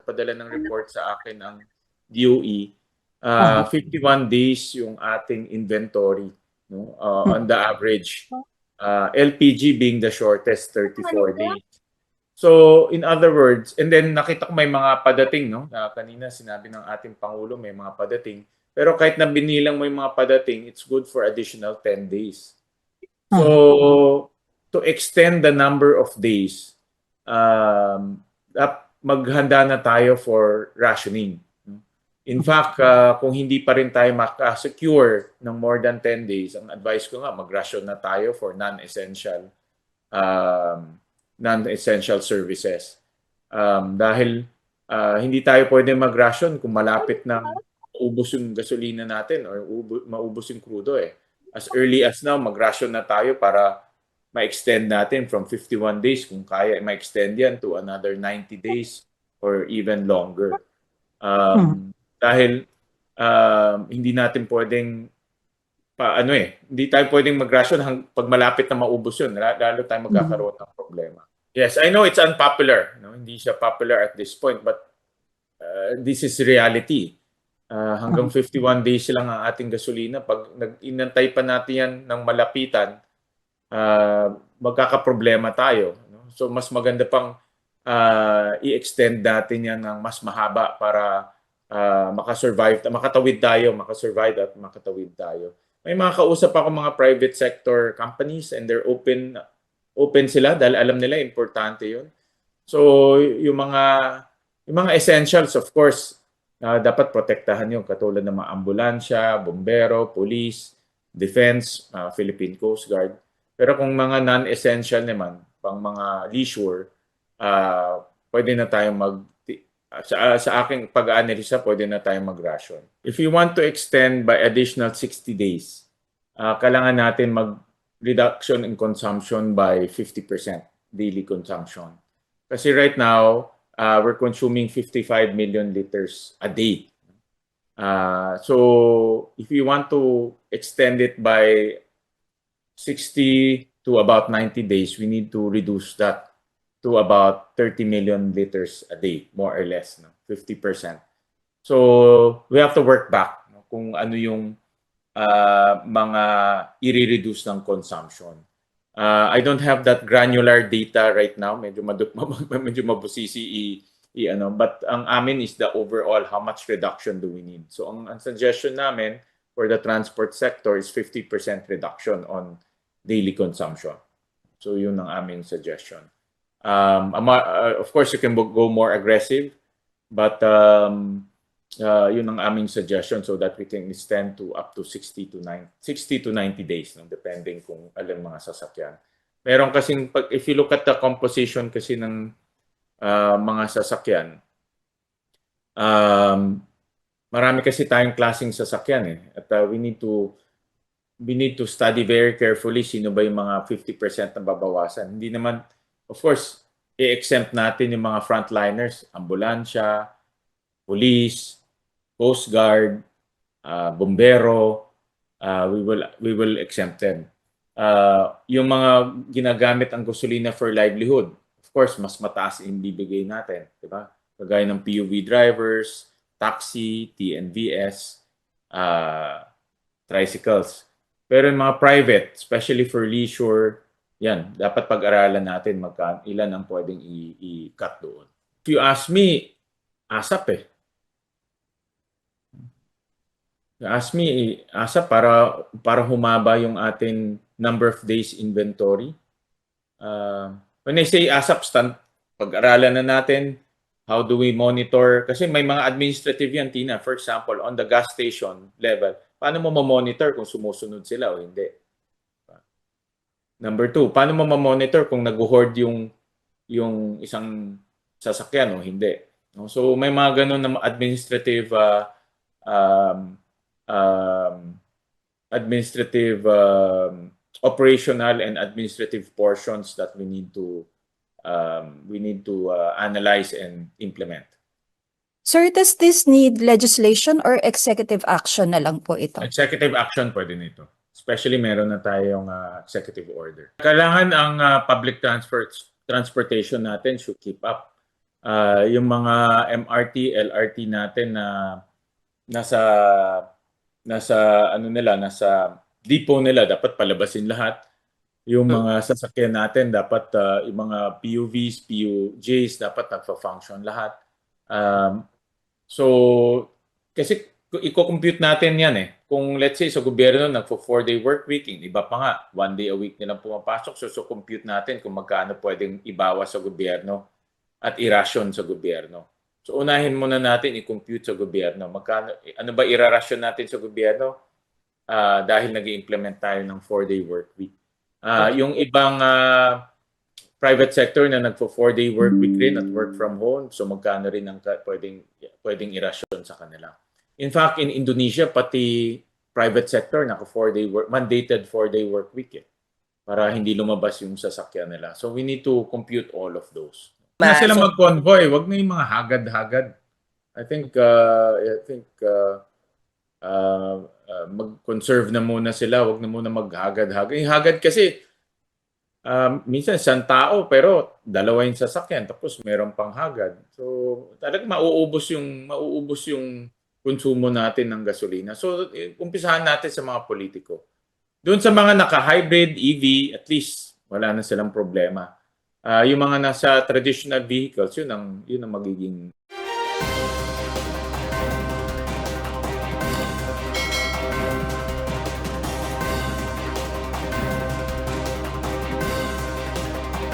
nagpadala ng report sa akin ang DOE, 51 days yung ating inventory, no? On the average. LPG being the shortest, 34 days. So, in other words, and then nakita ko may mga padating, no? Kanina sinabi ng ating Pangulo may mga padating. Pero kahit na binilang mo yung mga padating, it's good for additional 10 days. So, to extend the number of days, maghanda na tayo for rationing. In fact, kung hindi pa rin tayo makasecure ng more than 10 days, ang advice ko nga, mag-ration na tayo for non-essential services. Dahil hindi tayo pwede mag-ration kung malapit na maubos yung gasolina natin or maubos yung crudo eh. As early as now, mag-ration na tayo para ma-extend natin from 51 days kung kaya ma-extend yan to another 90 days or even longer. Dahil hindi natin pwedeng hindi tayo pwedeng mag-ration pag malapit na maubos yun. Lalo tayo magkakaroon ng problema. Yes, I know it's unpopular. No? Hindi siya popular at this point, but this is reality. Hanggang 51 days lang ang ating gasolina. Pag inantay pa natin yan ng malapitan, magkakaproblema tayo. No? So mas maganda pang i-extend natin yan ng mas mahaba para makasurvive, makasurvive at makatawid tayo. May mga kausap ako mga private sector companies and they're open sila dahil alam nila importante 'yun. So yung mga essentials of course dapat protektahan yung katulad ng mga ambulansya, bombero, police, defense, Philippine Coast Guard. Pero kung mga non-essential naman, pang mga leisure, pwede na tayong sa aking pag-aanalisa, pwede na tayong mag-ration. If you want to extend by additional 60 days, kailangan natin mag-reduction in consumption by 50% daily consumption. Kasi right now, we're consuming 55 million liters a day. So if you want to extend it by 60 to about 90 days, we need to reduce that to about 30 million liters a day, more or less, no? 50%. So we have to work back kung ano yung mga i-reduce ng consumption. I don't have that granular data right now. Medyo mabusisi but ang amin is the overall how much reduction do we need. So ang suggestion namin for the transport sector is 50% reduction on daily consumption. So yun ang aming suggestion. Of course, you can go more aggressive, but yun ang aming suggestion so that we can extend to up to 60 to 90 days, no? Depending kung alin mga sasakyan. Meron kasing, if you look at the composition kasi ng mga sasakyan, marami kasi tayong klaseng sasakyan eh. At we need to study very carefully sino ba yung mga 50% na babawasan. Hindi naman, of course, i-exempt natin yung mga frontliners, ambulansya, police, Coast Guard, bombero, we will exempt them. Yung mga ginagamit ang gasolina for livelihood, of course, mas mataas yung bibigay natin, di ba? Kagaya ng PUV drivers, taxi, TNVS, tricycles. Pero yung mga private, especially for leisure, yan, dapat pag-aralan natin ilan ang pwedeng i-cut doon. If you ask me, ASAP eh. Ask me, ASAP para humaba yung ating number of days inventory. When I say ASAP, pag-aralan na natin, how do we monitor? Kasi may mga administrative yan, Tina. For example, on the gas station level, paano mo ma-monitor kung sumusunod sila o hindi? Number two, paano mo ma-monitor kung nag-hoard yung isang sasakyan o hindi? So may mga ganun na administrative operational and administrative portions that we need to analyze and implement. Sir, does this need legislation or executive action na lang po ito? Executive action pwede nito. Especially meron na tayong executive order. Kailangan ang public transportation natin should keep up. Yung mga MRT, LRT natin na nasa nasa ano nila, nasa depot nila dapat palabasin lahat. Yung mga sasakyan natin dapat yung mga PUVs, PUJs dapat nagfa-function lahat. Um, so kasi i-compute natin 'yan eh. Kung let's say sa gobyerno nagfo 4-day work week, yung iba pa nga 1 day a week nilang pumapasok. So compute natin kung magkano pwedeng ibawas sa gobyerno at irasyon sa gobyerno. So unahin muna natin i-compute sa gobyerno. Magkano, ano ba irarasyon natin sa gobyerno? Dahil nag-implement tayo ng 4-day work week. Yung ibang private sector na nagfo 4-day work week rin at work from home, so magkano rin ang pwedeng irasyon sa kanila. In fact, in Indonesia, pati private sector naka 4-day work, mandated 4-day work week eh, para hindi lumabas yung sasakyan nila. So we need to compute all of those. Na sila mag-convoy, wag na yung mga hagad-hagad. I think mag-conserve na muna sila, wag na muna maghagad-hagad. Yung hagad kasi minsan isang tao pero dalawa yung sasakyan tapos meron pang hagad. So talagang mauubos yung konsumo natin ng gasolina. So umpisahan natin sa mga politiko. Doon sa mga naka-hybrid EV, at least wala na silang problema. Yung mga nasa traditional vehicles, yun ang magiging